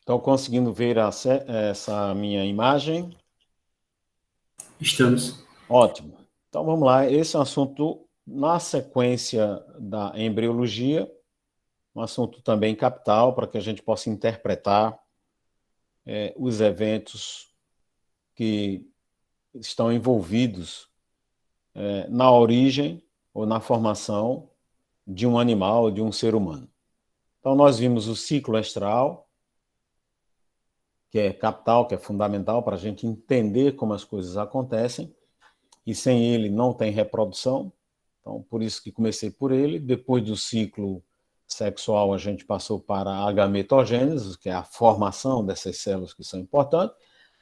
Estão conseguindo ver essa minha imagem? Estamos. Ótimo. Então vamos lá. Esse é um assunto na sequência da embriologia, um assunto também capital para que a gente possa interpretar os eventos que estão envolvidos na origem ou na formação de um animal, de um ser humano. Então nós vimos o ciclo estral, que é capital, que é fundamental para a gente entender como as coisas acontecem, e sem ele não tem reprodução. Então, por isso que comecei por ele. Depois do ciclo sexual, a gente passou para a gametogênese, que é a formação dessas células que são importantes.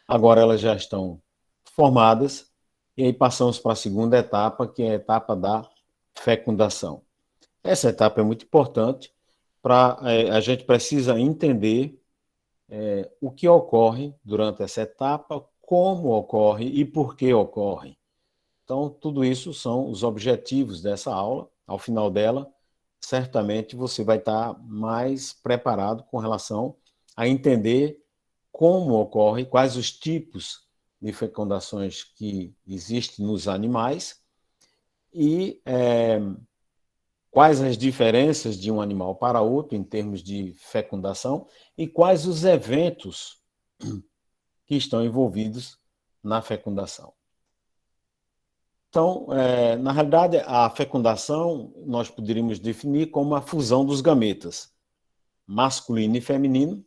Agora elas já estão formadas, e aí passamos para a segunda etapa, que é a etapa da fecundação. Essa etapa é muito importante para a gente precisa entender o que ocorre durante essa etapa, como ocorre e por que ocorre. Então, tudo isso são os objetivos dessa aula. Ao final dela, certamente você vai estar mais preparado com relação a entender como ocorre, quais os tipos de fecundações que existem nos animais e quais as diferenças de um animal para outro em termos de fecundação e quais os eventos que estão envolvidos na fecundação. Então, na realidade, a fecundação nós poderíamos definir como a fusão dos gametas, masculino e feminino,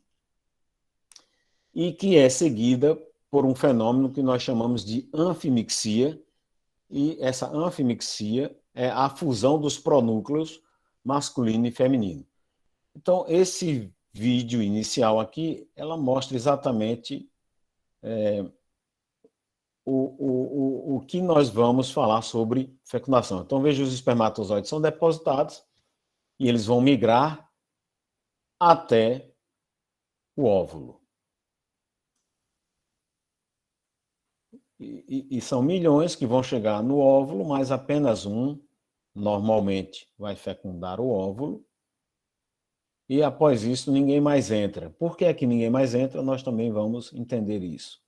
e que é seguida por um fenômeno que nós chamamos de anfimixia, e essa anfimixia é a fusão dos pronúcleos masculino e feminino. Então, esse vídeo inicial aqui, ela mostra exatamente o que nós vamos falar sobre fecundação. Então, veja, os espermatozoides são depositados e eles vão migrar até o óvulo. E são milhões que vão chegar no óvulo, mas apenas um, normalmente, vai fecundar o óvulo. E após isso, ninguém mais entra. Por que é que ninguém mais entra? Nós também vamos entender isso.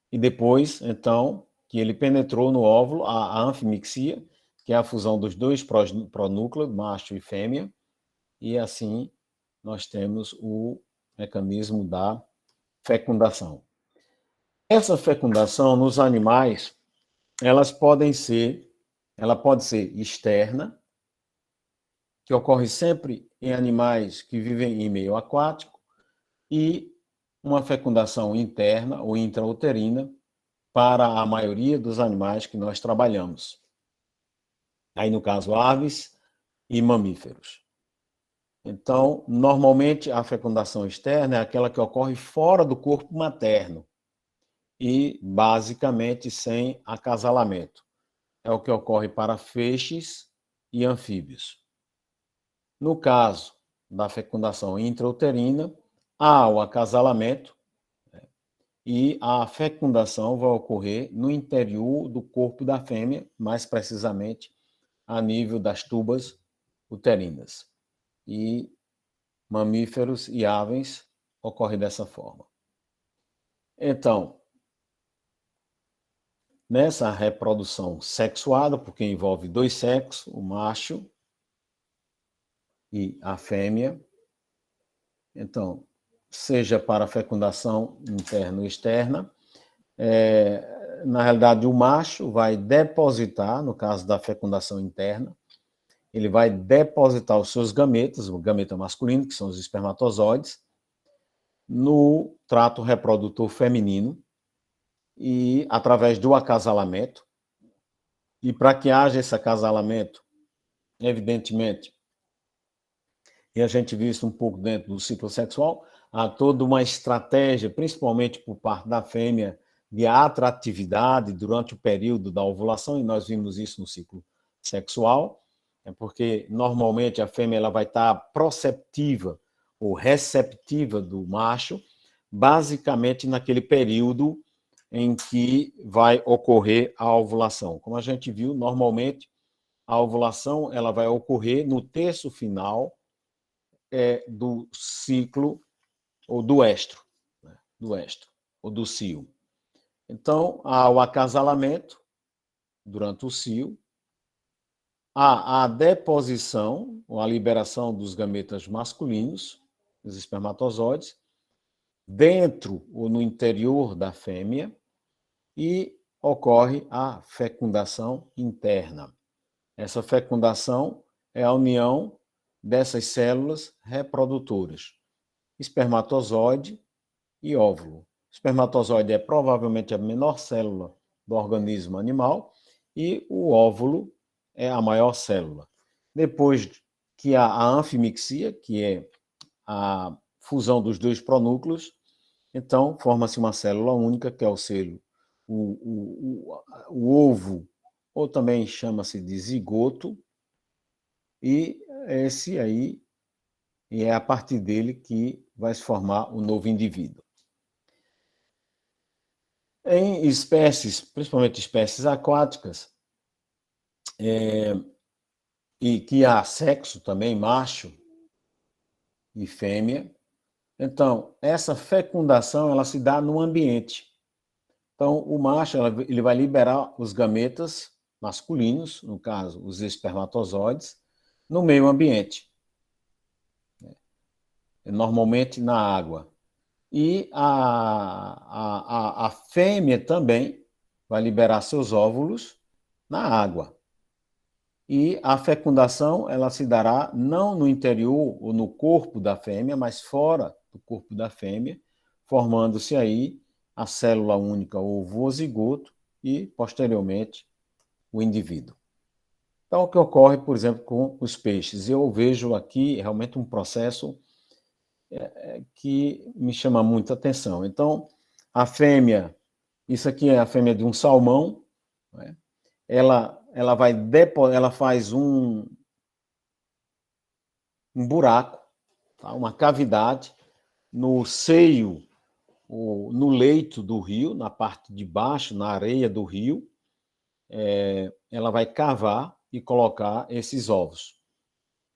E depois, então, que ele penetrou no óvulo, a anfimixia, que é a fusão dos dois pronúcleos, macho e fêmea, e assim nós temos o mecanismo da fecundação. Essa fecundação nos animais, ela pode ser externa, que ocorre sempre em animais que vivem em meio aquático, e uma fecundação interna ou intrauterina para a maioria dos animais que nós trabalhamos. Aí, no caso, aves e mamíferos. Então, normalmente, a fecundação externa é aquela que ocorre fora do corpo materno e, basicamente, sem acasalamento. É o que ocorre para peixes e anfíbios. No caso da fecundação intrauterina, há o acasalamento e a fecundação vai ocorrer no interior do corpo da fêmea, mais precisamente a nível das tubas uterinas. E mamíferos e aves ocorre dessa forma. Então, nessa reprodução sexuada, porque envolve dois sexos, o macho e a fêmea, então, seja para fecundação interna ou externa, na realidade, o macho vai depositar, no caso da fecundação interna, ele vai depositar os seus gametas, o gameta masculino, que são os espermatozoides, no trato reprodutor feminino, e através do acasalamento. E para que haja esse acasalamento, evidentemente, e a gente viu isso um pouco dentro do ciclo sexual, há toda uma estratégia, principalmente por parte da fêmea, de atratividade durante o período da ovulação, e nós vimos isso no ciclo sexual, porque normalmente a fêmea ela vai estar proceptiva ou receptiva do macho, basicamente naquele período em que vai ocorrer a ovulação. Como a gente viu, normalmente a ovulação ela vai ocorrer no terço final do ciclo ou do estro, né? Do estro, ou do cio. Então, há o acasalamento durante o cio, há a deposição, ou a liberação dos gametas masculinos, dos espermatozoides, dentro ou no interior da fêmea, e ocorre a fecundação interna. Essa fecundação é a união dessas células reprodutoras, espermatozoide e óvulo. O espermatozoide é provavelmente a menor célula do organismo animal e o óvulo é a maior célula. Depois que há a anfimixia, que é a fusão dos dois pronúcleos, então forma-se uma célula única, que é o selo, o ovo, ou também chama-se de zigoto, e esse aí é a partir dele que vai se formar o novo indivíduo. Em espécies, principalmente espécies aquáticas, e que há sexo também, macho e fêmea, então, essa fecundação ela se dá no ambiente. Então, o macho ele vai liberar os gametas masculinos, no caso, os espermatozoides, no meio ambiente, normalmente na água. E a fêmea também vai liberar seus óvulos na água. E a fecundação ela se dará não no interior ou no corpo da fêmea, mas fora do corpo da fêmea, formando-se aí a célula única ou zigoto e, posteriormente, o indivíduo. Então, o que ocorre, por exemplo, com os peixes? Eu vejo aqui realmente um processo que me chama muita atenção. Então, a fêmea, isso aqui é a fêmea de um salmão, né? ela vai ela faz um buraco, tá? Uma cavidade no seio, no leito do rio, na parte de baixo, na areia do rio, ela vai cavar e colocar esses ovos.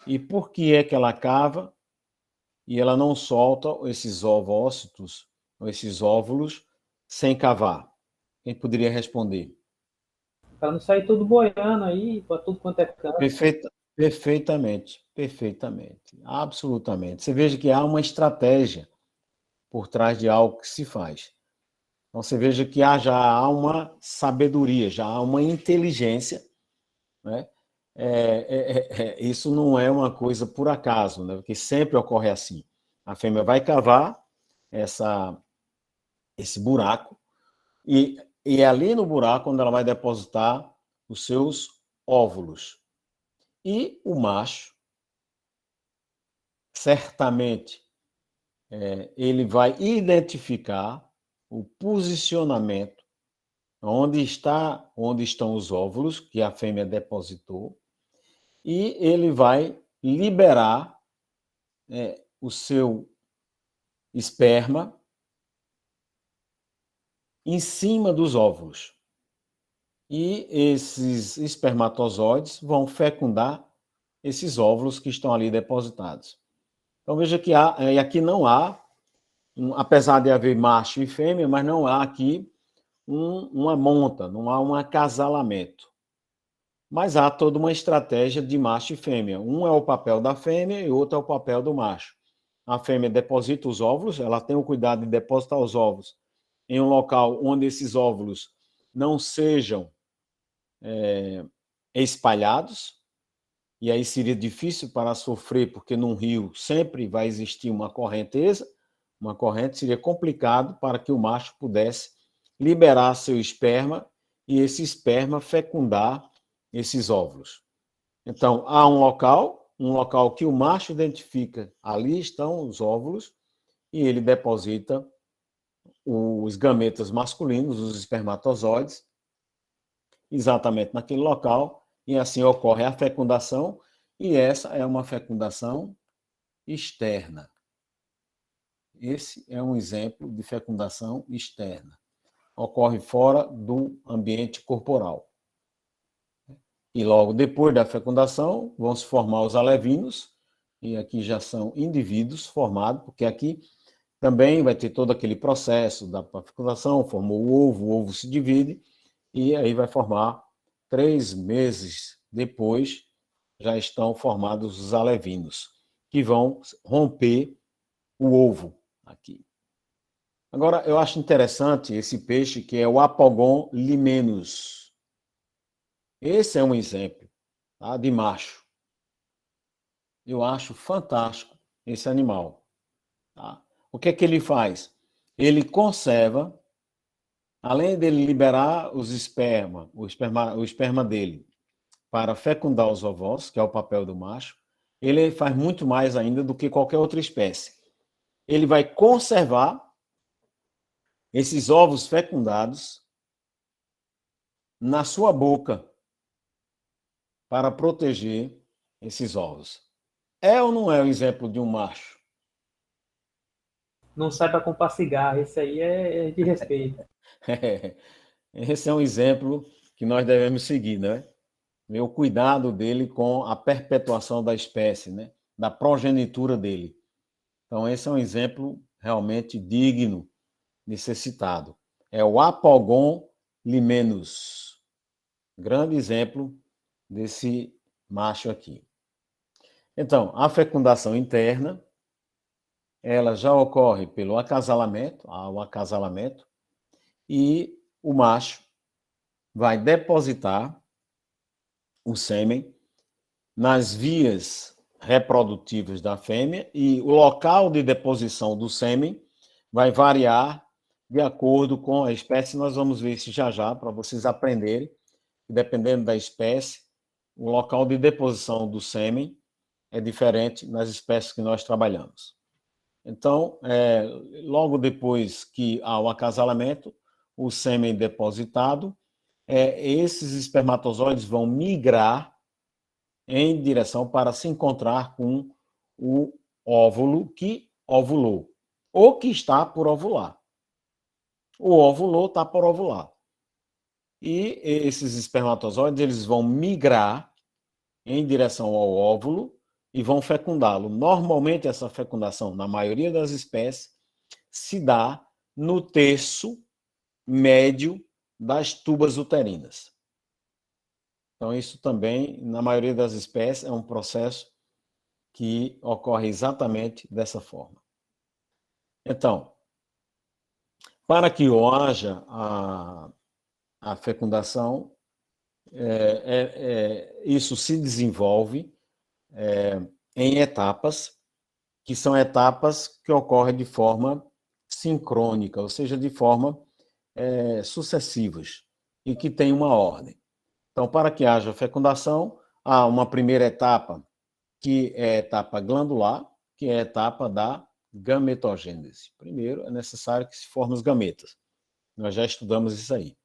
E por que é que ela cava e ela não solta esses ovócitos, esses óvulos, sem cavar? Quem poderia responder? Para não sair tudo boiando aí, para tudo quanto é canto. Perfeitamente, perfeitamente, absolutamente. Você veja que há uma estratégia por trás de algo que se faz. Então você veja que já há uma sabedoria, já há uma inteligência, né? Isso não é uma coisa por acaso, né? Porque sempre ocorre assim. A fêmea vai cavar esse buraco e é ali no buraco onde ela vai depositar os seus óvulos. E o macho, certamente, ele vai identificar o posicionamento onde estão os óvulos que a fêmea depositou, e ele vai liberar o seu esperma em cima dos óvulos. E esses espermatozoides vão fecundar esses óvulos que estão ali depositados. Então veja que aqui não há, apesar de haver macho e fêmea, mas não há aqui uma monta, não há um acasalamento. Mas há toda uma estratégia de macho e fêmea. Um é o papel da fêmea e outro é o papel do macho. A fêmea deposita os óvulos, ela tem o cuidado de depositar os óvulos em um local onde esses óvulos não sejam espalhados, e aí seria difícil para sofrer, porque num rio sempre vai existir uma correnteza, uma corrente, seria complicado para que o macho pudesse liberar seu esperma e esse esperma fecundar esses óvulos. Então, há um local que o macho identifica, ali estão os óvulos, e ele deposita os gametas masculinos, os espermatozoides, exatamente naquele local, e assim ocorre a fecundação, e essa é uma fecundação externa. Esse é um exemplo de fecundação externa. Ocorre fora do ambiente corporal. E logo depois da fecundação, vão se formar os alevinos, e aqui já são indivíduos formados, porque aqui Também vai ter todo aquele processo da fecundação, formou o ovo se divide, e aí vai formar 3 meses depois, já estão formados os alevinos, que vão romper o ovo aqui. Agora, eu acho interessante esse peixe que é o Apogon limenus. Esse é um exemplo, tá, de macho. Eu acho fantástico esse animal. Tá? O que é que ele faz? Ele conserva, além dele liberar o esperma dele para fecundar os ovós, que é o papel do macho, ele faz muito mais ainda do que qualquer outra espécie. Ele vai conservar esses ovos fecundados na sua boca para proteger esses ovos. É ou não é o exemplo de um macho? Não sai para comprar cigarro, esse aí é de respeito. Esse é um exemplo que nós devemos seguir, né? Ver o cuidado dele com a perpetuação da espécie, né? Da progenitura dele. Então, esse é um exemplo realmente digno de ser citado. É o Apogon limenus. Grande exemplo desse macho aqui. Então, a fecundação interna, ela já ocorre pelo acasalamento, o acasalamento, e o macho vai depositar o sêmen nas vias reprodutivas da fêmea e o local de deposição do sêmen vai variar de acordo com a espécie. Nós vamos ver isso já já, para vocês aprenderem, dependendo da espécie, o local de deposição do sêmen é diferente nas espécies que nós trabalhamos. Então, logo depois que há o acasalamento, o sêmen depositado, esses espermatozoides vão migrar em direção para se encontrar com o óvulo que ovulou, ou que está por ovular. O óvulo está por ovular. E esses espermatozoides eles vão migrar em direção ao óvulo e vão fecundá-lo. Normalmente, essa fecundação, na maioria das espécies, se dá no terço médio das tubas uterinas. Então, isso também, na maioria das espécies, é um processo que ocorre exatamente dessa forma. Então, para que haja a fecundação, isso se desenvolve em etapas, que são etapas que ocorrem de forma sincrônica, ou seja, de forma sucessivas, e que tem uma ordem. Então, para que haja fecundação, há uma primeira etapa, que é a etapa glandular, que é a etapa da gametogênese. Primeiro, é necessário que se formem os gametas. Nós já estudamos isso aí.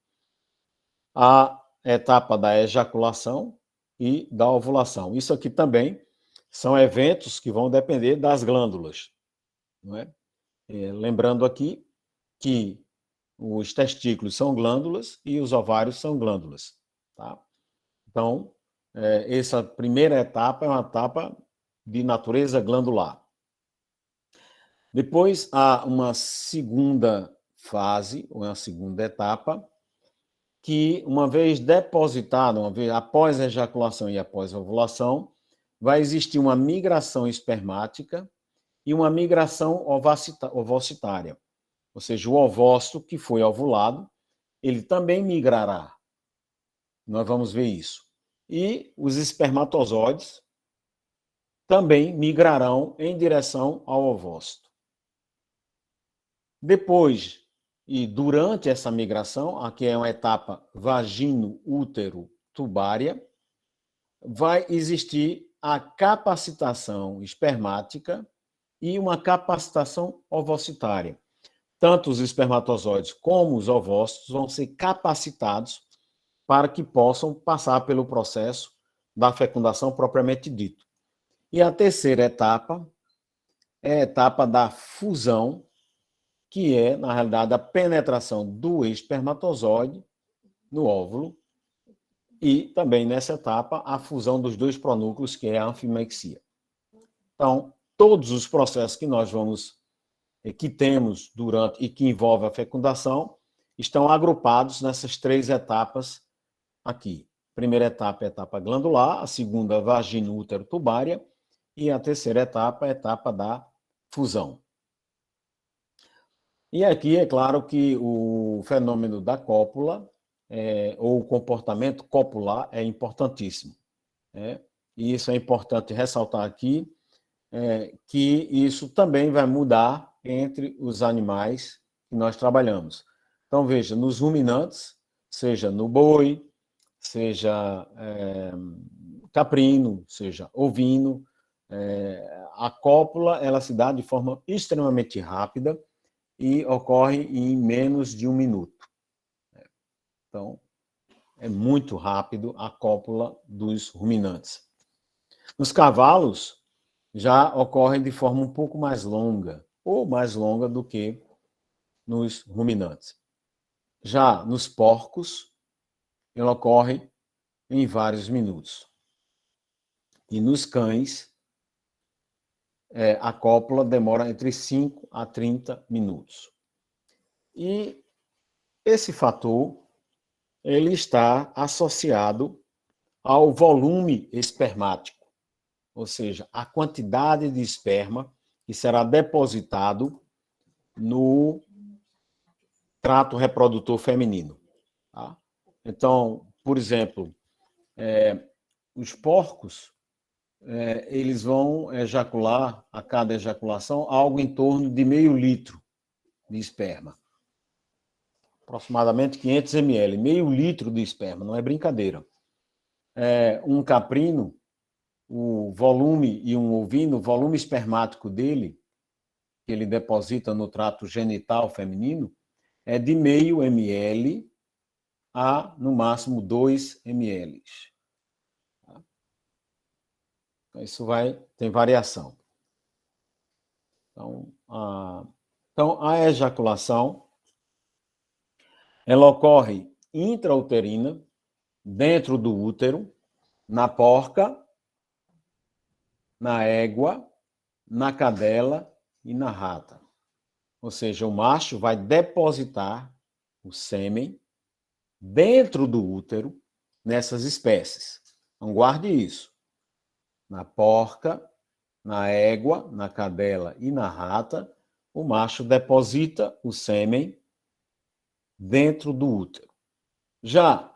A etapa da ejaculação e da ovulação. Isso aqui também são eventos que vão depender das glândulas. Não é? Lembrando aqui que os testículos são glândulas e os ovários são glândulas. Tá? Então, essa primeira etapa é uma etapa de natureza glandular. Depois há uma segunda fase, ou uma segunda etapa, que uma vez depositada, uma vez após a ejaculação e após a ovulação, vai existir uma migração espermática e uma migração ovocitária. Ou seja, o ovócito que foi ovulado, ele também migrará. Nós vamos ver isso. E os espermatozoides também migrarão em direção ao ovócito. Depois e durante essa migração, aqui é uma etapa vagino-útero-tubária, vai existir a capacitação espermática e uma capacitação ovocitária. Tanto os espermatozoides como os ovócitos vão ser capacitados para que possam passar pelo processo da fecundação propriamente dito. E a terceira etapa é a etapa da fusão, que é, na realidade, a penetração do espermatozoide no óvulo e também, nessa etapa, a fusão dos dois pronúcleos, que é a anfimexia. Então, todos os processos que nós vamos que temos durante e que envolve a fecundação estão agrupados nessas 3 etapas aqui. A primeira etapa é a etapa glandular, a segunda, vagina, útero, tubária, e a terceira etapa é a etapa da fusão. E aqui é claro que o fenômeno da cópula, ou o comportamento copular, é importantíssimo. E isso é importante ressaltar aqui, que isso também vai mudar entre os animais que nós trabalhamos. Então, veja, nos ruminantes, seja no boi, seja caprino, seja ovino, a cópula ela se dá de forma extremamente rápida e ocorre em menos de 1 minuto. Então, é muito rápido a cópula dos ruminantes. Nos cavalos, já ocorre de forma um pouco mais longa, ou mais longa do que nos ruminantes. Já nos porcos, ela ocorre em vários minutos. E nos cães, a cópula demora entre 5 a 30 minutos. E esse fator, ele está associado ao volume espermático, ou seja, a quantidade de esperma que será depositado no trato reprodutor feminino. Tá? Então, por exemplo, os porcos, eles vão ejacular, a cada ejaculação, algo em torno de meio litro de esperma. Aproximadamente 500 ml, meio litro de esperma, não é brincadeira. Um caprino, o volume, e um ovino, o volume espermático dele, que ele deposita no trato genital feminino, é de meio ml a, no máximo, 2 ml. Então, isso tem variação. Então, a ejaculação, ela ocorre intrauterina, dentro do útero, na porca, na égua, na cadela e na rata. Ou seja, o macho vai depositar o sêmen dentro do útero nessas espécies. Então, guarde isso. Na porca, na égua, na cadela e na rata, o macho deposita o sêmen dentro do útero. Já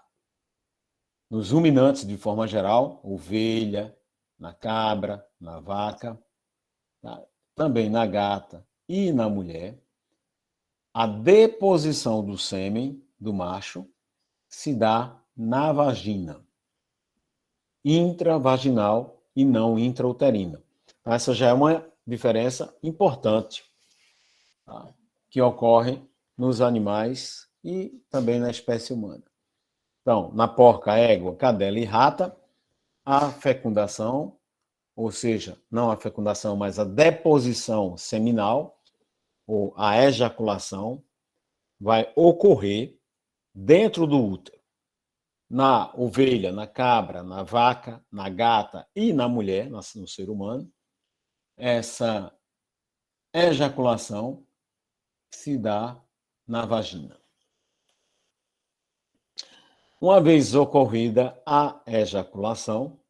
nos ruminantes, de forma geral, ovelha, na cabra, na vaca, também na gata e na mulher, a deposição do sêmen do macho se dá na vagina, intravaginal e não intrauterina. Essa já é uma diferença importante, tá? Que ocorre nos animais e também na espécie humana. Então, na porca, égua, cadela e rata, a fecundação, ou seja, não a fecundação, mas a deposição seminal, ou a ejaculação, vai ocorrer dentro do útero. Na ovelha, na cabra, na vaca, na gata e na mulher, no ser humano, essa ejaculação se dá na vagina. Uma vez ocorrida a ejaculação,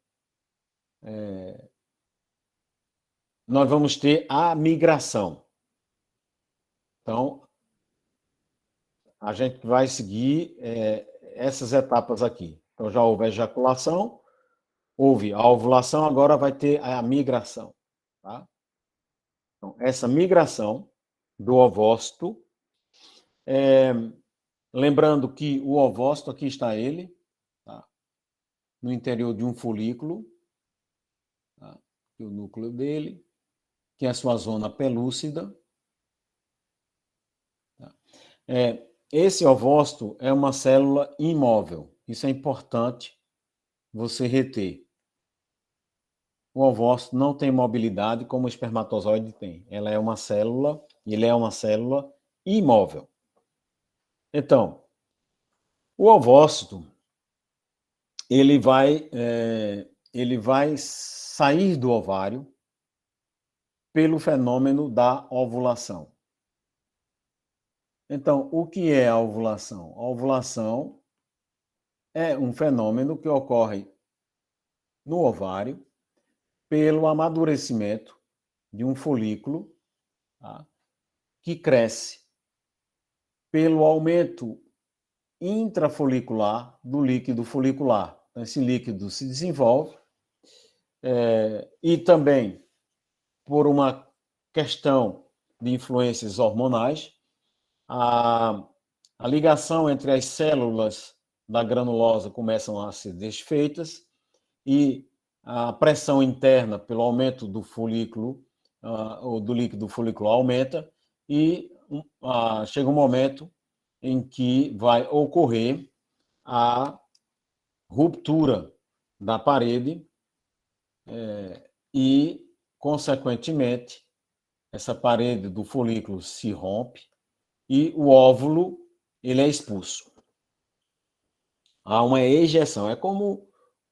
nós vamos ter a migração. Então, a gente vai seguir essas etapas aqui. Então, já houve a ejaculação, houve a ovulação, agora vai ter a migração. Tá? Então, essa migração do ovócito, lembrando que o ovócito, aqui está ele, tá? No interior de um folículo, tá? O núcleo dele, que é a sua zona pelúcida. Tá? Esse ovócito é uma célula imóvel. Isso é importante você reter. O ovócito não tem mobilidade como o espermatozoide tem. Ele é uma célula imóvel. Então, o ovócito, ele vai sair do ovário pelo fenômeno da ovulação. Então, o que é a ovulação? A ovulação é um fenômeno que ocorre no ovário pelo amadurecimento de um folículo, tá, que cresce pelo aumento intrafolicular do líquido folicular. Então, esse líquido se desenvolve e também por uma questão de influências hormonais, a, a ligação entre as células da granulosa começam a ser desfeitas e a pressão interna pelo aumento do folículo, ou do líquido folicular aumenta e chega um momento em que vai ocorrer a ruptura da parede e, consequentemente, essa parede do folículo se rompe e o óvulo ele é expulso. Há uma ejeção, é como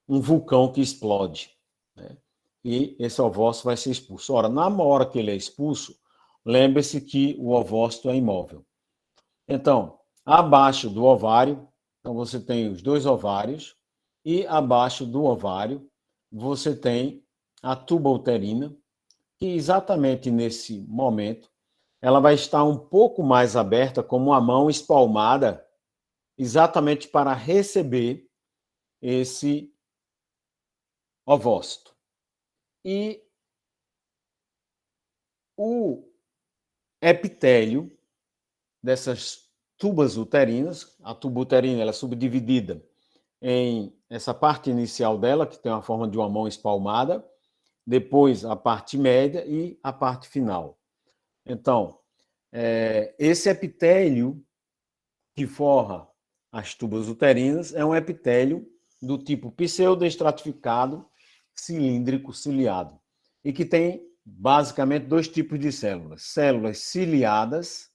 um vulcão que explode, né? E esse ovócito vai ser expulso. Ora, na hora que ele é expulso, lembre-se que o ovócito é imóvel. Então, abaixo do ovário, então você tem os dois ovários, e abaixo do ovário você tem a tuba uterina, que exatamente nesse momento ela vai estar um pouco mais aberta, como uma mão espalmada, exatamente para receber esse ovócito. E o epitélio dessas tubas uterinas, a tuba uterina ela é subdividida em essa parte inicial dela, que tem a forma de uma mão espalmada, depois a parte média e a parte final. Então, esse epitélio que forra as tubas uterinas é um epitélio do tipo pseudoestratificado cilíndrico ciliado e que tem basicamente dois tipos de células: células ciliadas,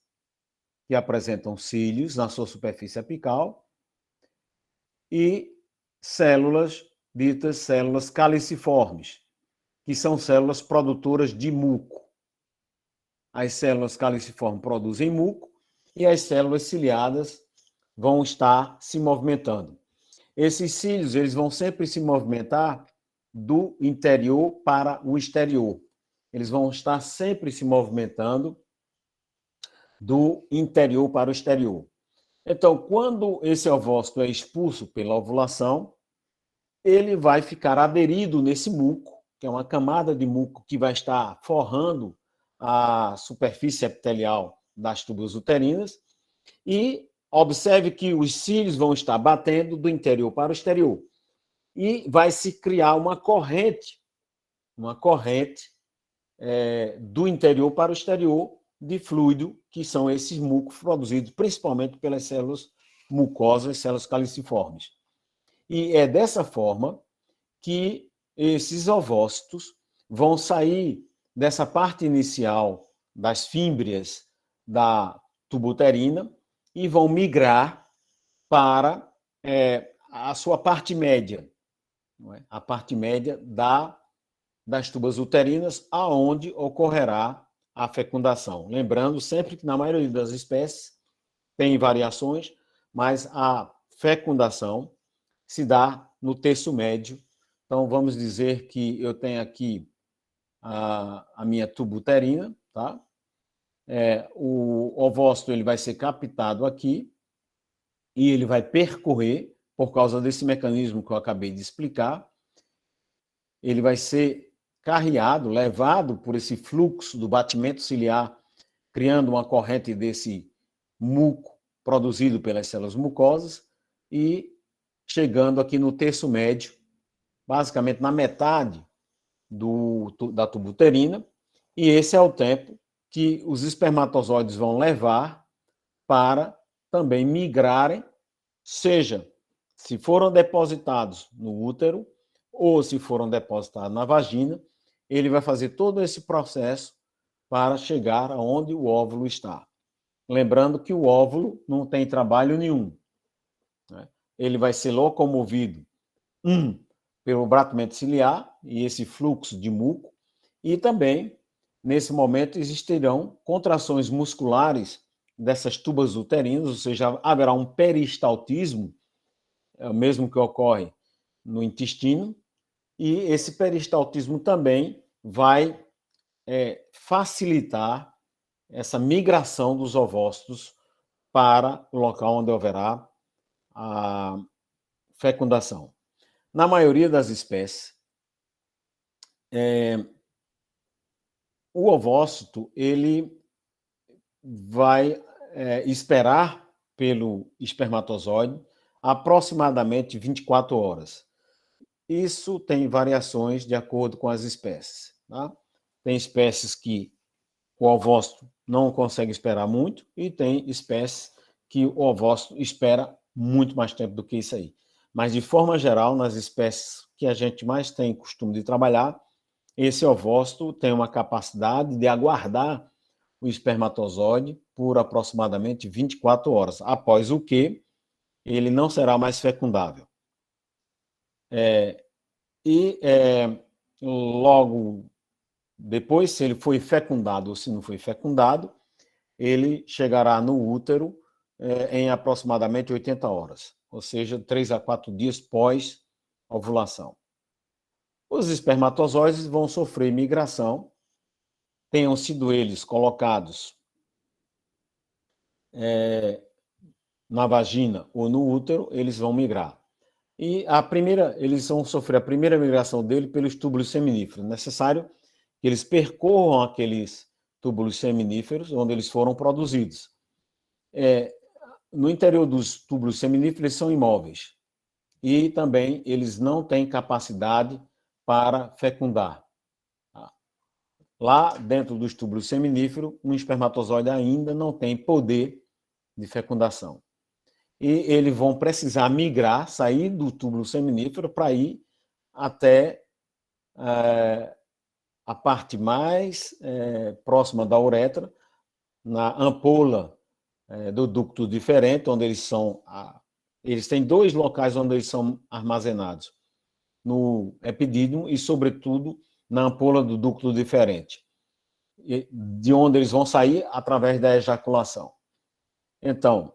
que apresentam cílios na sua superfície apical, e células ditas células caliciformes, que são células produtoras de muco. As células caliciformes produzem muco e as células ciliadas vão estar se movimentando. Esses cílios eles vão sempre se movimentar do interior para o exterior. Eles vão estar sempre se movimentando do interior para o exterior. Então, quando esse ovócito é expulso pela ovulação, ele vai ficar aderido nesse muco, que é uma camada de muco que vai estar forrando a superfície epitelial das tubas uterinas, e observe que os cílios vão estar batendo do interior para o exterior. E vai se criar uma corrente do interior para o exterior de fluido, que são esses mucos produzidos principalmente pelas células mucosas, células caliciformes. E é dessa forma que esses ovócitos vão sair dessa parte inicial das fímbrias da tuba uterina e vão migrar para a sua parte média, não é? A parte média das tubas uterinas, aonde ocorrerá a fecundação. Lembrando sempre que na maioria das espécies tem variações, mas a fecundação se dá no terço médio. Então, vamos dizer que eu tenho aqui a minha tuba uterina, tá? O ovócito ele vai ser captado aqui e ele vai percorrer, por causa desse mecanismo que eu acabei de explicar, ele vai ser carreado, levado por esse fluxo do batimento ciliar, criando uma corrente desse muco produzido pelas células mucosas e chegando aqui no terço médio, basicamente na metade da tuba uterina, e esse é o tempo que os espermatozoides vão levar para também migrarem, seja se foram depositados no útero ou se foram depositados na vagina, ele vai fazer todo esse processo para chegar aonde o óvulo está. Lembrando que o óvulo não tem trabalho nenhum, né? Ele vai ser locomovido pelo batimento ciliar e esse fluxo de muco, e também, nesse momento, existirão contrações musculares dessas tubas uterinas, ou seja, haverá um peristaltismo, é o mesmo que ocorre no intestino, e esse peristaltismo também vai facilitar essa migração dos ovócitos para o local onde haverá a fecundação. Na maioria das espécies, o ovócito ele vai esperar pelo espermatozoide aproximadamente 24 horas. Isso tem variações de acordo com as espécies. Tá? Tem espécies que o ovócito não consegue esperar muito e tem espécies que o ovócito espera muito mais tempo do que isso aí. Mas, de forma geral, nas espécies que a gente mais tem costume de trabalhar, esse ovócito tem uma capacidade de aguardar o espermatozoide por aproximadamente 24 horas, após o que ele não será mais fecundável. Logo depois, se ele foi fecundado ou se não foi fecundado, ele chegará no útero em aproximadamente 80 horas, ou seja, 3 a 4 dias pós-ovulação. Os espermatozoides vão sofrer migração, tenham sido eles colocados na vagina ou no útero, eles vão migrar. E eles vão sofrer a primeira migração dele pelos túbulos seminíferos. Necessário que eles percorram aqueles túbulos seminíferos onde eles foram produzidos. No interior dos túbulos seminíferos, eles são imóveis. E também eles não têm capacidade para fecundar. Lá dentro dos túbulos seminíferos, um espermatozoide ainda não tem poder de fecundação. E eles vão precisar migrar, sair do túbulo seminífero para ir até a parte mais próxima da uretra, na ampola do ducto diferente, onde eles têm 2 locais onde eles são armazenados, no epidídimo e, sobretudo, na ampola do ducto diferente, de onde eles vão sair através da ejaculação. Então,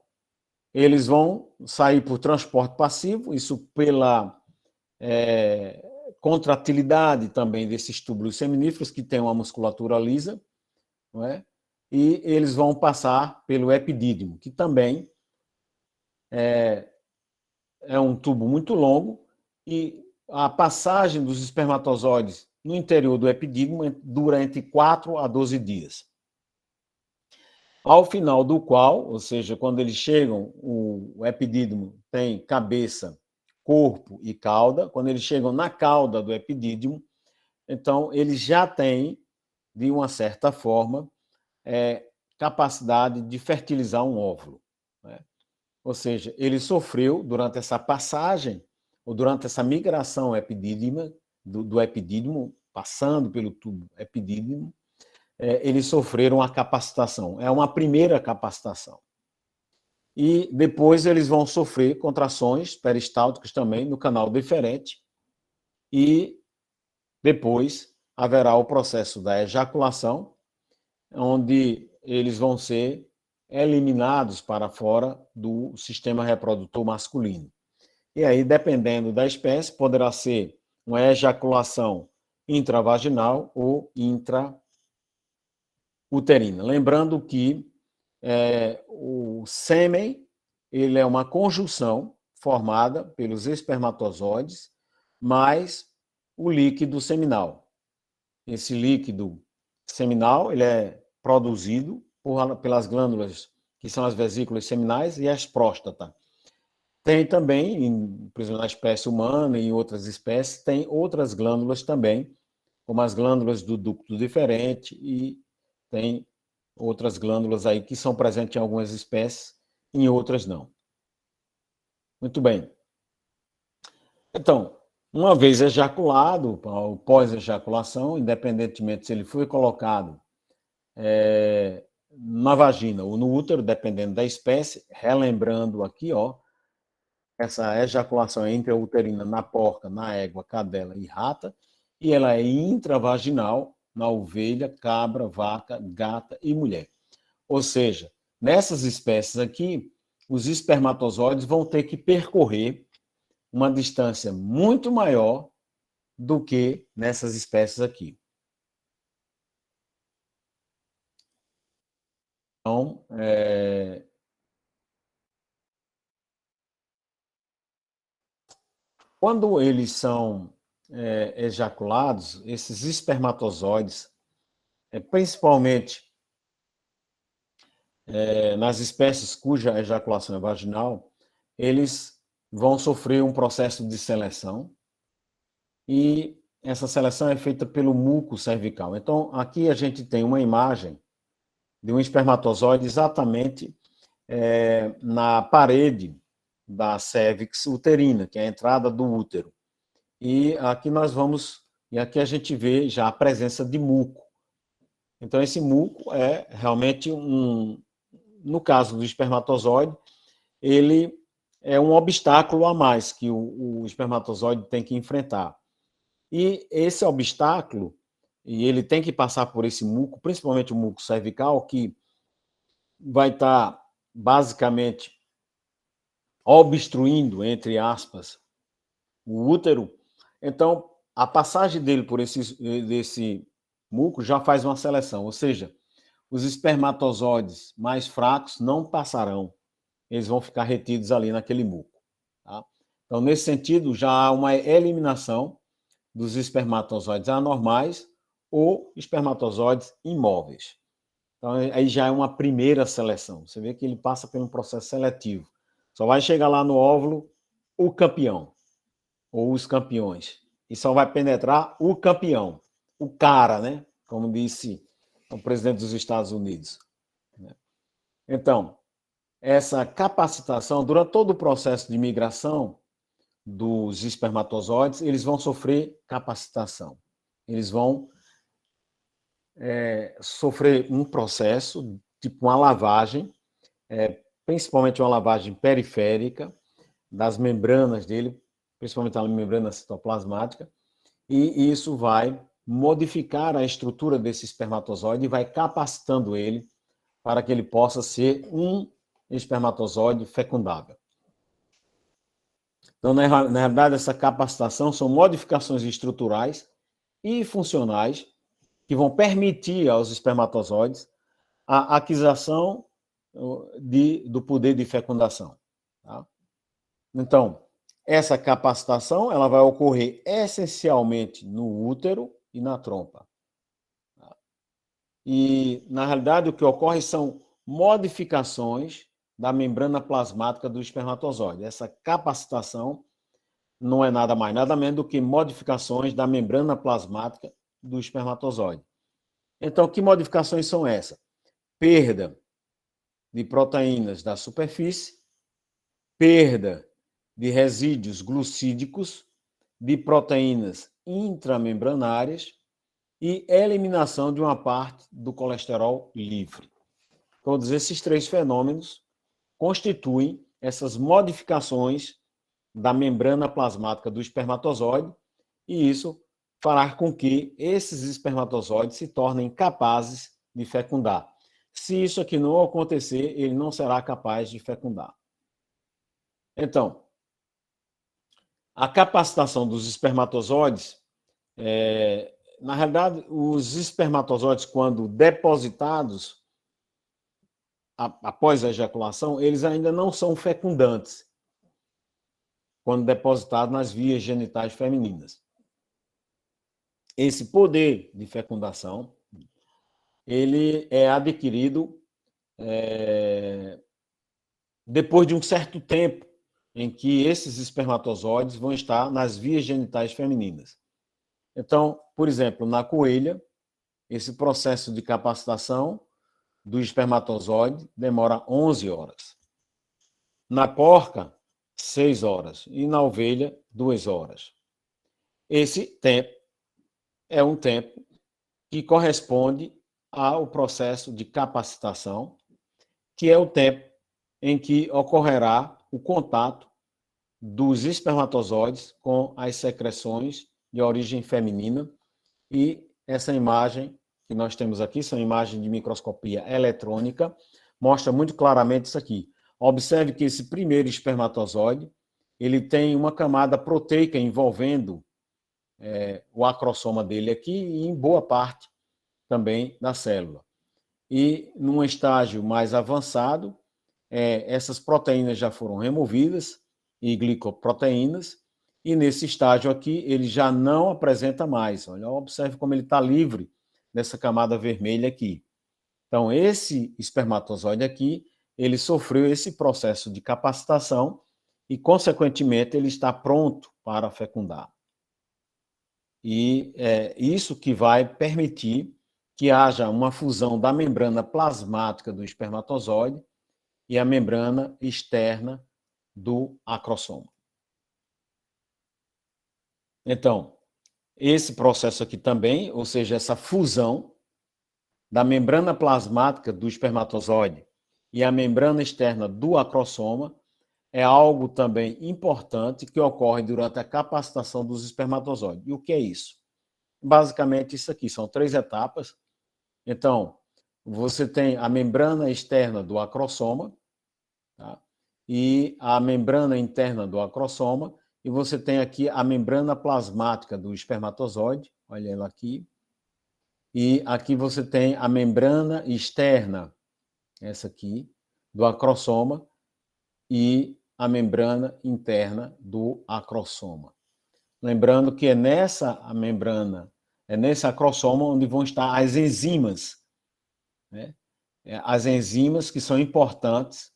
eles vão sair por transporte passivo, isso pela contratilidade também desses túbulos seminíferos, que têm uma musculatura lisa, não é? E eles vão passar pelo epidídimo, que também é um tubo muito longo, e a passagem dos espermatozoides no interior do epidídimo dura entre 4 a 12 dias. Ao final do qual, ou seja, quando eles chegam, o epidídimo tem cabeça, corpo e cauda. Quando eles chegam na cauda do epidídimo, então eles já têm, de uma certa forma, capacidade de fertilizar um óvulo. Né? Ou seja, ele sofreu durante essa passagem, ou durante essa migração epidídima, do epidídimo, passando pelo tubo epidídimo, eles sofreram a capacitação. É uma primeira capacitação. E depois eles vão sofrer contrações peristálticas também no canal deferente, e depois haverá o processo da ejaculação, onde eles vão ser eliminados para fora do sistema reprodutor masculino. E aí, dependendo da espécie, poderá ser uma ejaculação intravaginal ou intrauterina. Lembrando que o sêmen ele é uma conjunção formada pelos espermatozoides mais o líquido seminal. Esse líquido seminal ele é produzido pelas glândulas que são as vesículas seminais e as próstatas. Tem também, por exemplo, na espécie humana e em outras espécies, tem outras glândulas também, como as glândulas do ducto diferente, e tem outras glândulas aí que são presentes em algumas espécies, em outras não. Muito bem. Então, uma vez ejaculado, pós-ejaculação, independentemente se ele foi colocado na vagina ou no útero, dependendo da espécie, relembrando aqui, essa ejaculação é intrauterina na porca, na égua, cadela e rata, e ela é intravaginal na ovelha, cabra, vaca, gata e mulher. Ou seja, nessas espécies aqui, os espermatozoides vão ter que percorrer uma distância muito maior do que nessas espécies aqui. Então, quando eles são ejaculados, esses espermatozoides, principalmente nas espécies cuja ejaculação é vaginal, eles vão sofrer um processo de seleção e essa seleção é feita pelo muco cervical. Então, aqui a gente tem uma imagem de um espermatozoide exatamente na parede da cervix uterina, que é a entrada do útero. E aqui a gente vê já a presença de muco. Então, esse muco é realmente no caso do espermatozoide, ele é um obstáculo a mais que o espermatozoide tem que enfrentar. E esse obstáculo, e ele tem que passar por esse muco, principalmente o muco cervical, que vai estar basicamente obstruindo, entre aspas, o útero. Então, a passagem dele por desse muco já faz uma seleção, ou seja, os espermatozoides mais fracos não passarão, eles vão ficar retidos ali naquele muco. Tá? Então, nesse sentido, já há uma eliminação dos espermatozoides anormais ou espermatozoides imóveis. Então, aí já é uma primeira seleção. Você vê que ele passa por um processo seletivo. Só vai chegar lá no óvulo o campeão, ou os campeões. E só vai penetrar o campeão, o cara, né? Como disse o presidente dos Estados Unidos. Então, essa capacitação, durante todo o processo de migração dos espermatozoides, eles vão sofrer capacitação. Eles vão sofrer um processo, tipo uma lavagem, principalmente uma lavagem periférica das membranas dele, principalmente a membrana citoplasmática, e isso vai modificar a estrutura desse espermatozoide e vai capacitando ele para que ele possa ser um espermatozoide fecundável. Então, na realidade, essa capacitação são modificações estruturais e funcionais que vão permitir aos espermatozoides a aquisição do poder de fecundação. Tá? Então, essa capacitação ela vai ocorrer essencialmente no útero e na trompa. Tá? E, na realidade, o que ocorre são modificações da membrana plasmática do espermatozoide. Essa capacitação não é nada mais, nada menos do que modificações da membrana plasmática do espermatozoide. Então, que modificações são essas? Perda de proteínas da superfície, perda de resíduos glucídicos, de proteínas intramembranárias e eliminação de uma parte do colesterol livre. Todos esses três fenômenos constituem essas modificações da membrana plasmática do espermatozoide e isso fará com que esses espermatozoides se tornem capazes de fecundar. Se isso aqui não acontecer, ele não será capaz de fecundar. Então, a capacitação dos espermatozoides, na realidade, os espermatozoides, quando depositados após a ejaculação, eles ainda não são fecundantes, quando depositados nas vias genitais femininas. Esse poder de fecundação, ele é adquirido depois de um certo tempo em que esses espermatozoides vão estar nas vias genitais femininas. Então, por exemplo, na coelha, esse processo de capacitação do espermatozoide demora 11 horas. Na porca, 6 horas. E na ovelha, 2 horas. Esse tempo é um tempo que corresponde ao processo de capacitação, que é o tempo em que ocorrerá o contato dos espermatozoides com as secreções de origem feminina. E essa imagem que nós temos aqui são imagens de microscopia eletrônica, mostra muito claramente isso aqui. Observe que esse primeiro espermatozoide, ele tem uma camada proteica envolvendo o acrossoma dele aqui e em boa parte também da célula. E num estágio mais avançado, essas proteínas já foram removidas, e glicoproteínas, e nesse estágio aqui ele já não apresenta mais. Olha, observe como ele está livre dessa camada vermelha aqui. Então, esse espermatozoide aqui, ele sofreu esse processo de capacitação e, consequentemente, ele está pronto para fecundar. E é isso que vai permitir que haja uma fusão da membrana plasmática do espermatozoide e a membrana externa do acrossoma. Então, esse processo aqui também, ou seja, essa fusão da membrana plasmática do espermatozoide e a membrana externa do acrossoma, é algo também importante que ocorre durante a capacitação dos espermatozoides. E o que é isso? Basicamente isso aqui, são 3 etapas. Então, você tem a membrana externa do acrossoma, tá? E a membrana interna do acrossoma, e você tem aqui a membrana plasmática do espermatozoide, olha ela aqui, e aqui você tem a membrana externa, essa aqui, do acrossoma, e a membrana interna do acrossoma. Lembrando que é nessa membrana, é nesse acrossoma onde vão estar as enzimas, né? As enzimas que são importantes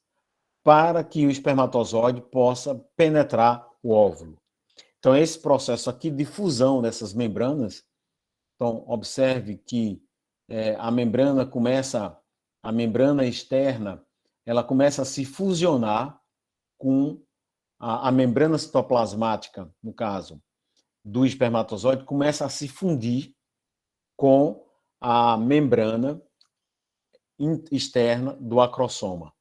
para que o espermatozoide possa penetrar o óvulo. Então, esse processo aqui de fusão dessas membranas, então, observe que a membrana externa, ela começa a se fusionar com a membrana citoplasmática, no caso, do espermatozoide, começa a se fundir com a membrana externa do acrossoma.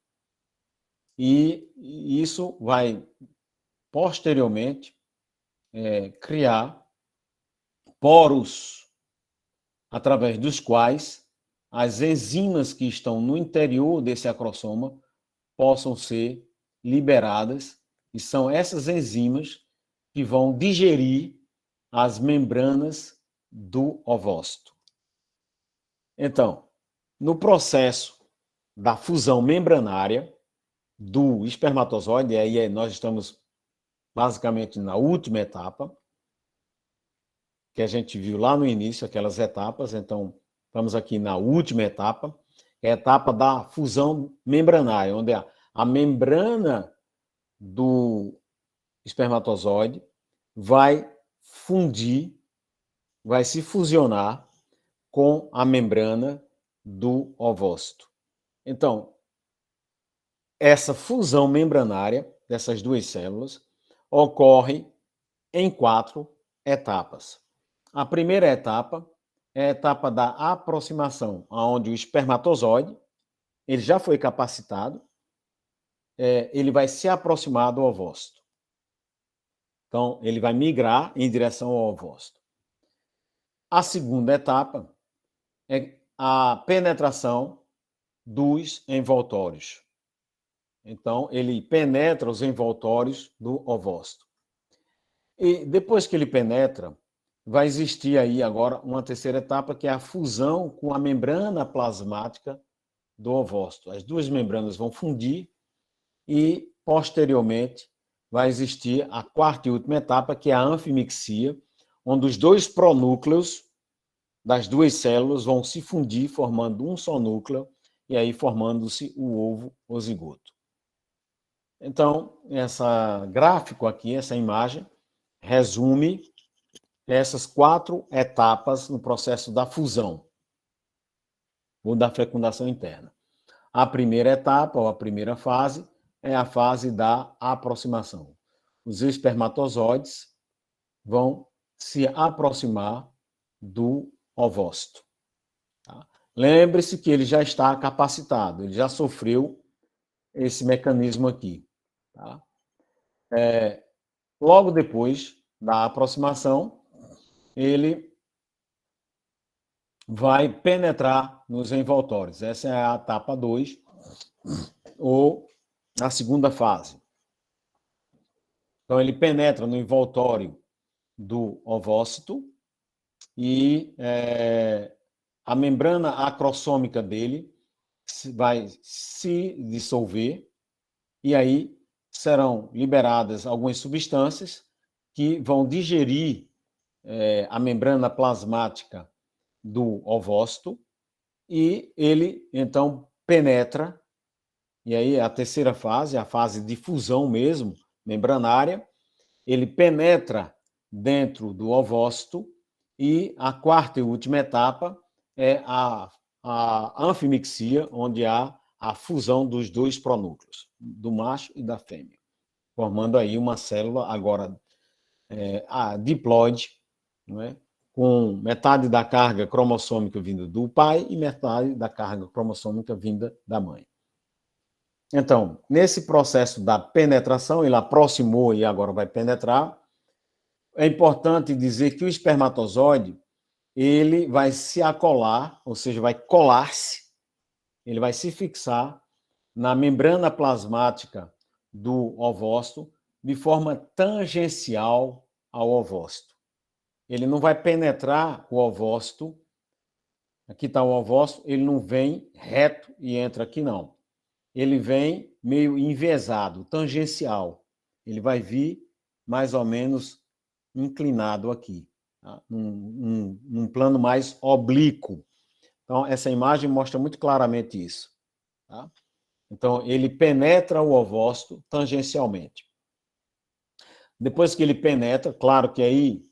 E isso vai, posteriormente, criar poros através dos quais as enzimas que estão no interior desse acrossoma possam ser liberadas, e são essas enzimas que vão digerir as membranas do ovócito. Então, no processo da fusão membranária do espermatozoide, e aí nós estamos basicamente na última etapa, que a gente viu lá no início, aquelas etapas, então estamos aqui na última etapa, é a etapa da fusão membranária, onde a membrana do espermatozoide vai fundir, vai se fusionar com a membrana do ovócito. Então, essa fusão membranária dessas duas células ocorre em 4 etapas. A primeira etapa é a etapa da aproximação, onde o espermatozoide, ele já foi capacitado, ele vai se aproximar do ovócito. Então, ele vai migrar em direção ao ovócito. A segunda etapa é a penetração dos envoltórios. Então, ele penetra os envoltórios do ovócito. E depois que ele penetra, vai existir aí agora uma terceira etapa, que é a fusão com a membrana plasmática do ovócito. As duas membranas vão fundir e, posteriormente, vai existir a quarta e última etapa, que é a anfimixia, onde os 2 pronúcleos das 2 células vão se fundir, formando um só núcleo, e aí formando-se o ovo ou zigoto. Então, esse gráfico aqui, essa imagem, resume essas 4 etapas no processo da fusão ou da fecundação interna. A primeira etapa, ou a primeira fase, é a fase da aproximação. Os espermatozoides vão se aproximar do ovócito. Tá? Lembre-se que ele já está capacitado, ele já sofreu esse mecanismo aqui. Tá? Logo depois da aproximação, ele vai penetrar nos envoltórios. Essa é a etapa 2, ou na segunda fase. Então, ele penetra no envoltório do ovócito e a membrana acrossômica dele vai se dissolver e aí serão liberadas algumas substâncias que vão digerir a membrana plasmática do ovócito e ele, então, penetra, e aí a terceira fase, a fase de fusão mesmo, membranária, ele penetra dentro do ovócito e a quarta e última etapa é a anfimixia, onde há a fusão dos dois pronúcleos, do macho e da fêmea, formando aí uma célula agora a diploide, não é? Com metade da carga cromossômica vinda do pai e metade da carga cromossômica vinda da mãe. Então, nesse processo da penetração, ele aproximou e agora vai penetrar. É importante dizer que o espermatozoide ele vai se acolar, ou seja, vai colar-se, ele vai se fixar na membrana plasmática do ovócito de forma tangencial ao ovócito. Ele não vai penetrar o ovócito, aqui está o ovócito, ele não vem reto e entra aqui, não. Ele vem meio enviesado, tangencial. Ele vai vir mais ou menos inclinado aqui, tá? Num plano mais oblíquo. Então, essa imagem mostra muito claramente isso. Tá? Então, ele penetra o ovócito tangencialmente. Depois que ele penetra, claro que aí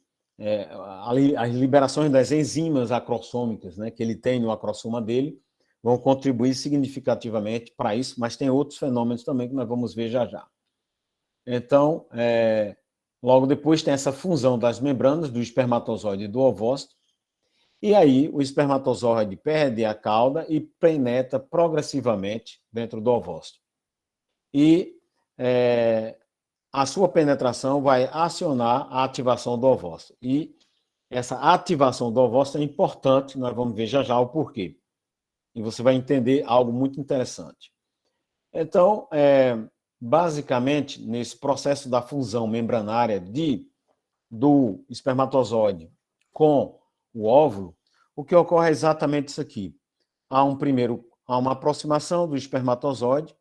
as liberações das enzimas acrossômicas, né, que ele tem no acrossoma dele, vão contribuir significativamente para isso, mas tem outros fenômenos também que nós vamos ver já já. Então, logo depois tem essa fusão das membranas do espermatozoide e do ovócito, e aí o espermatozoide perde a cauda e penetra progressivamente dentro do ovócito. E a sua penetração vai acionar a ativação do ovócito. E essa ativação do ovócito é importante, nós vamos ver já já o porquê. E você vai entender algo muito interessante. Então, basicamente, nesse processo da fusão membranária do espermatozoide com o óvulo, o que ocorre é exatamente isso aqui. Há uma aproximação do espermatozoide,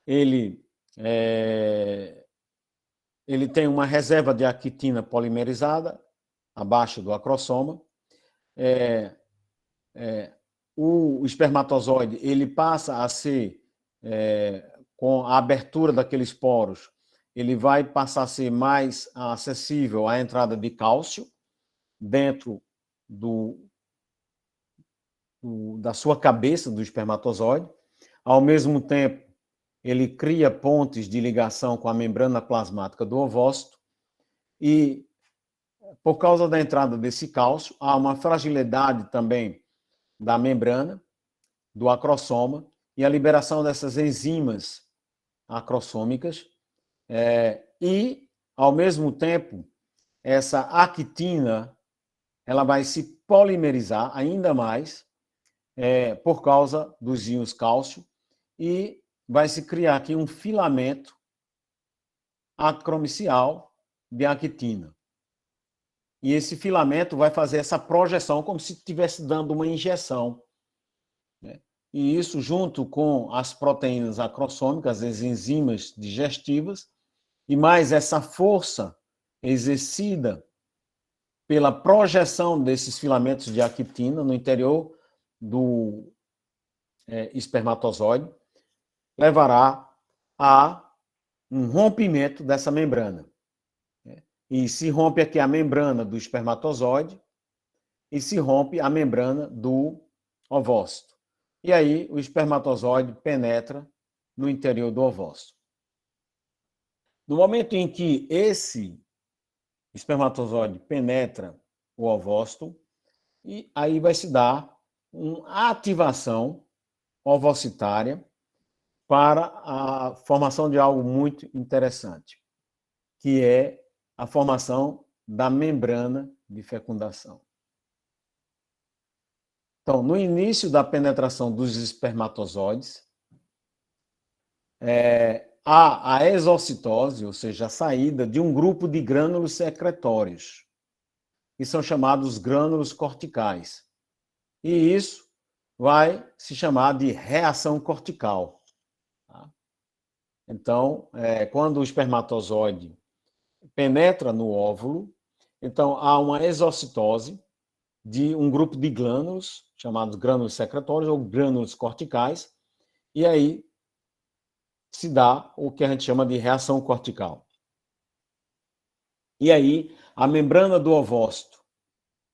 ele tem uma reserva de actina polimerizada abaixo do acrossoma. O espermatozoide ele passa a ser, com a abertura daqueles poros, ele vai passar a ser mais acessível à entrada de cálcio dentro da sua cabeça do espermatozoide. Ao mesmo tempo, ele cria pontes de ligação com a membrana plasmática do ovócito e, por causa da entrada desse cálcio, há uma fragilidade também da membrana, do acrossoma, e a liberação dessas enzimas acrossômicas e, ao mesmo tempo, essa actina ela vai se polimerizar ainda mais por causa dos íons cálcio e vai se criar aqui um filamento acromicial de actina. E esse filamento vai fazer essa projeção como se estivesse dando uma injeção. Né? E isso, junto com as proteínas acrossômicas, as enzimas digestivas, e mais essa força exercida pela projeção desses filamentos de actina no interior do espermatozoide, levará a um rompimento dessa membrana. E se rompe aqui a membrana do espermatozoide e se rompe a membrana do ovócito. E aí o espermatozoide penetra no interior do ovócito. No momento em que esse espermatozoide penetra o ovócito, e aí vai se dar uma ativação ovocitária para a formação de algo muito interessante, que é a formação da membrana de fecundação. Então, no início da penetração dos espermatozoides, há a exocitose, ou seja, a saída de um grupo de grânulos secretórios, que são chamados grânulos corticais. E isso vai se chamar de reação cortical. Tá? Então, quando o espermatozoide penetra no óvulo, então há uma exocitose de um grupo de glândulos, chamados grânulos secretórios ou grânulos corticais, e aí se dá o que a gente chama de reação cortical. E aí, a membrana do ovócito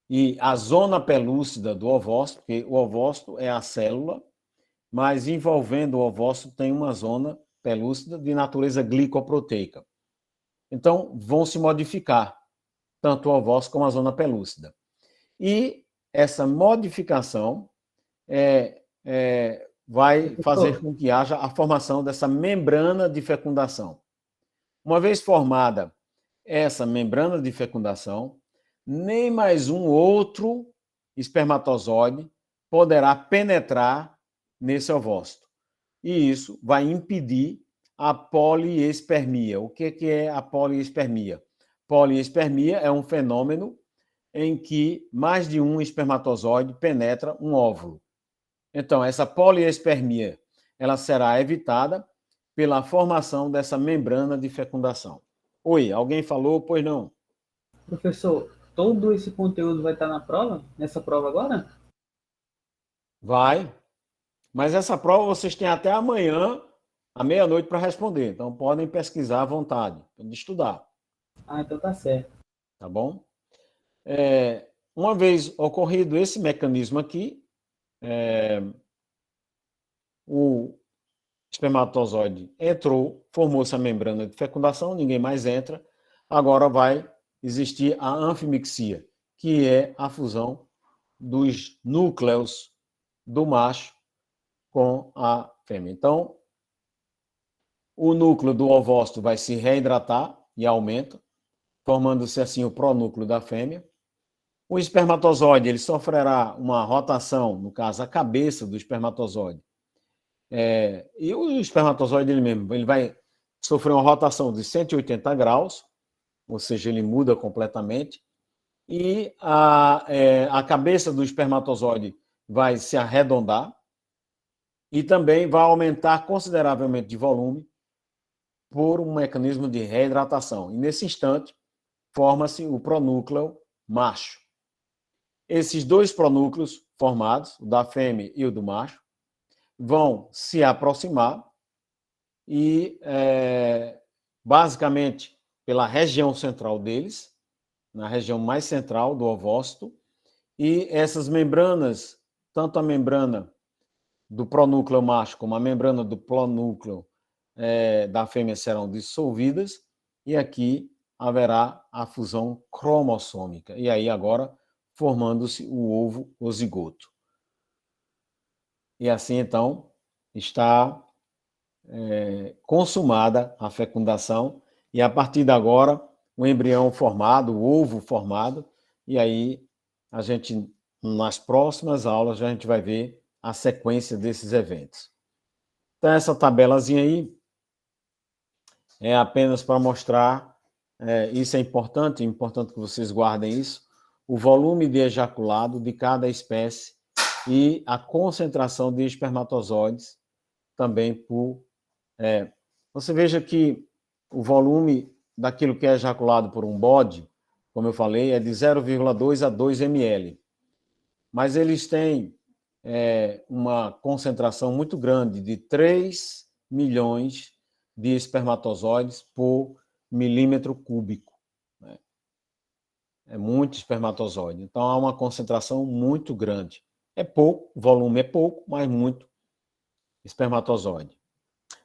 e a zona pelúcida do ovócito, porque o ovócito é a célula, mas envolvendo o ovócito tem uma zona pelúcida de natureza glicoproteica. Então, vão se modificar, tanto o ovócito como a zona pelúcida. E essa modificação vai fazer com que haja a formação dessa membrana de fecundação. Uma vez formada essa membrana de fecundação, nem mais um outro espermatozoide poderá penetrar nesse ovócito. E isso vai impedir a poliespermia. O que é a poliespermia? Poliespermia é um fenômeno em que mais de um espermatozoide penetra um óvulo. Então, essa poliespermia ela será evitada pela formação dessa membrana de fecundação. Oi, alguém falou? Pois não. Professor, todo esse conteúdo vai estar na prova? Nessa prova agora? Vai. Mas essa prova vocês têm até amanhã, à meia-noite, para responder. Então, podem pesquisar à vontade, de estudar. Ah, então tá certo. Tá bom? Uma vez ocorrido esse mecanismo aqui, o espermatozoide entrou, formou-se a membrana de fecundação, ninguém mais entra, agora vai existir a anfimixia, que é a fusão dos núcleos do macho com a fêmea. Então, o núcleo do ovócito vai se reidratar e aumenta, formando-se assim o pronúcleo da fêmea. O espermatozoide ele sofrerá uma rotação, no caso, a cabeça do espermatozoide. E o espermatozoide ele mesmo, ele vai sofrer uma rotação de 180 graus, ou seja, ele muda completamente, e a cabeça do espermatozoide vai se arredondar e também vai aumentar consideravelmente de volume por um mecanismo de reidratação. E nesse instante, forma-se o pronúcleo macho. Esses dois pronúcleos formados, o da fêmea e o do macho, vão se aproximar e, basicamente, pela região central deles, na região mais central do ovócito, e essas membranas, tanto a membrana do pronúcleo macho como a membrana do pronúcleo da fêmea serão dissolvidas, e aqui haverá a fusão cromossômica. E aí agora formando-se o ovo o zigoto. E assim, então, está consumada a fecundação, e a partir de agora, o embrião formado, o ovo formado, e aí a gente, nas próximas aulas, a gente vai ver a sequência desses eventos. Então, essa tabelazinha aí é apenas para mostrar, isso é importante que vocês guardem isso, o volume de ejaculado de cada espécie e a concentração de espermatozoides também por... você veja que o volume daquilo que é ejaculado por um bode, como eu falei, é de 0,2 a 2 ml. Mas eles têm uma concentração muito grande de 3 milhões de espermatozoides por milímetro cúbico. Né? É muito espermatozoide. Então, há uma concentração muito grande. É pouco, o volume é pouco, mas muito espermatozoide.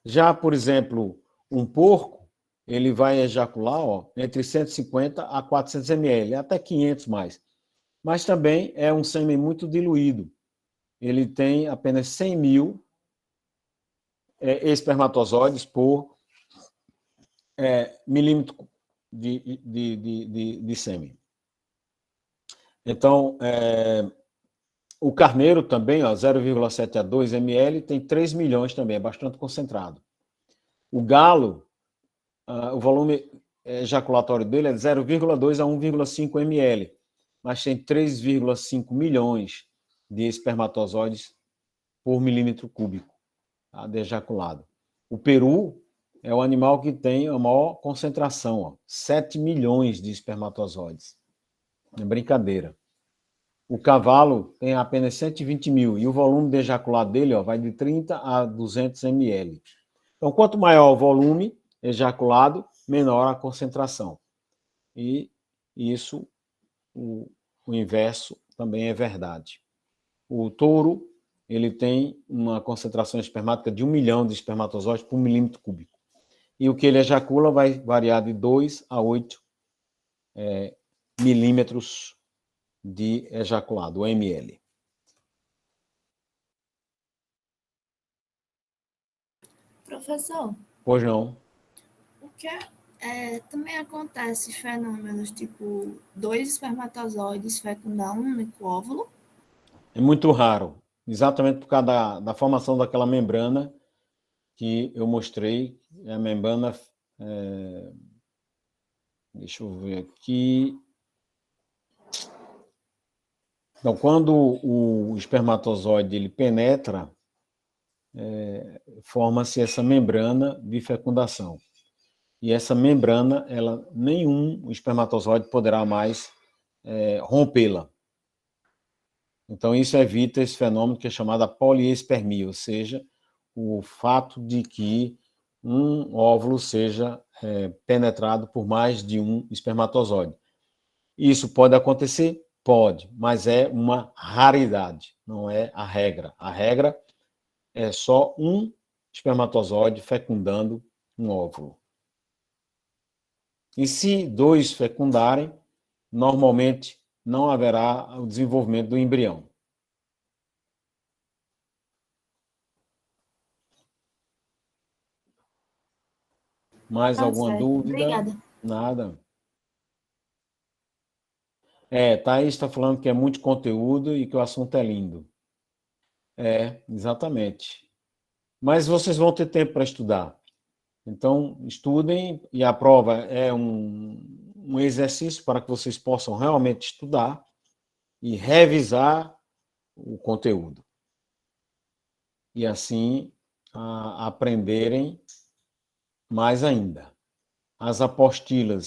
Já, por exemplo, um porco, ele vai ejacular entre 150 a 400 ml, até 500 mais. Mas também é um sêmen muito diluído. Ele tem apenas 100 mil espermatozoides por milímetro de sêmen. Então, O carneiro também, 0,7 a 2 ml, tem 3 milhões também, é bastante concentrado. O galo, o volume ejaculatório dele é de 0,2 a 1,5 ml, mas tem 3,5 milhões de espermatozoides por milímetro cúbico, tá, de ejaculado. O peru é o animal que tem a maior concentração, 7 milhões de espermatozoides. É brincadeira. O cavalo tem apenas 120 mil e o volume de ejaculado dele vai de 30 a 200 ml. Então, quanto maior o volume ejaculado, menor a concentração. E isso, o inverso também é verdade. O touro, ele tem uma concentração espermática de 1 milhão de espermatozoides por milímetro cúbico. E o que ele ejacula vai variar de 2 a 8 milímetros de ejaculado, o ml. Professor, Pois não. o que também acontece fenômenos tipo dois espermatozoides fecundar um único óvulo? É muito raro, exatamente por causa da formação daquela membrana que eu mostrei, a membrana, deixa eu ver aqui. Então, quando o espermatozoide ele penetra, forma-se essa membrana de fecundação. E essa membrana, nenhum espermatozoide poderá mais rompê-la. Então, isso evita esse fenômeno que é chamado poliespermia, ou seja, o fato de que um óvulo seja penetrado por mais de um espermatozoide. Isso pode acontecer? Pode, mas é uma raridade, não é a regra. A regra é só um espermatozoide fecundando um óvulo. E se dois fecundarem, normalmente não haverá o desenvolvimento do embrião. Mais Tá alguma certo. dúvida? Obrigada. Nada. Thaís está falando que é muito conteúdo e que o assunto é lindo. Exatamente. Mas vocês vão ter tempo para estudar. Então, estudem, e a prova é um exercício para que vocês possam realmente estudar e revisar o conteúdo. E assim aprenderem mais ainda. As apostilas